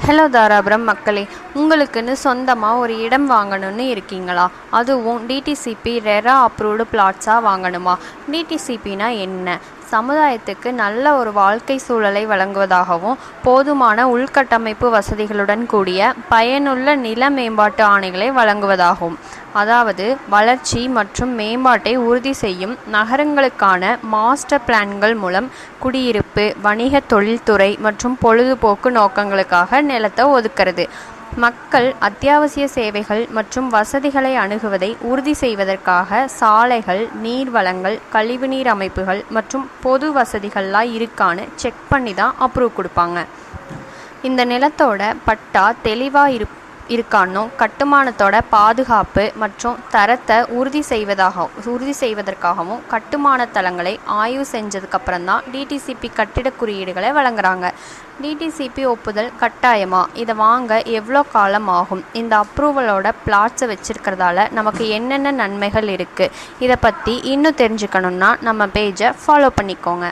Hello Dharapuram மக்களே, உங்களுக்குன்னு சொந்தமாக ஒரு இடம் வாங்கணும்னு இருக்கீங்களா? அதுவும் டிடிசிபி ரெரா அப்ரூவ்டு பிளாட்ஸாக வாங்கணுமா? டிடிசிபினா என்ன? சமுதாயத்துக்கு நல்ல ஒரு வாழ்க்கை சூழலை வழங்குவதாகவும் போதுமான உள்கட்டமைப்பு வசதிகளுடன் கூடிய பயனுள்ள நில மேம்பாட்டு ஆணைகளை வழங்குவதாகும். அதாவது வளர்ச்சி மற்றும் மேம்பாட்டை உறுதி செய்யும் நகரங்களுக்கான மாஸ்டர் பிளான்கள் மூலம் குடியிருப்பு, வணிக, தொழில்துறை மற்றும் பொழுதுபோக்கு நோக்கங்களுக்காக நிலத்தை ஒதுக்கிறது. மக்கள் அத்தியாவசிய சேவைகள் மற்றும் வசதிகளை அணுகுவதை உறுதி செய்வதற்காக சாலைகள், நீர்வளங்கள், கழிவுநீர் அமைப்புகள் மற்றும் பொது வசதிகள்லாம் இருக்கான்னு செக் பண்ணி தான் அப்ரூவ் கொடுப்பாங்க. இந்த நிலத்தோட பட்டா தெளிவாக இருக்கானோ, கட்டுமானத்தோட பாதுகாப்பு மற்றும் தரத்தை உறுதி செய்வதற்காகவும் கட்டுமான தளங்களை ஆய்வு செஞ்சதுக்கப்புறம் தான் டிடிசிபி கட்டிட குறியீடுகளை வழங்குறாங்க. டிடிசிபி ஒப்புதல் கட்டாயமா? இதை வாங்க எவ்வளோ காலம் ஆகும்? இந்த அப்ரூவலோட பிளாட்ஸை வச்சிருக்கிறதால நமக்கு என்னென்ன நன்மைகள் இருக்குது? இதை பற்றி இன்னும் தெரிஞ்சுக்கணுன்னா நம்ம பேஜை ஃபாலோ பண்ணிக்கோங்க.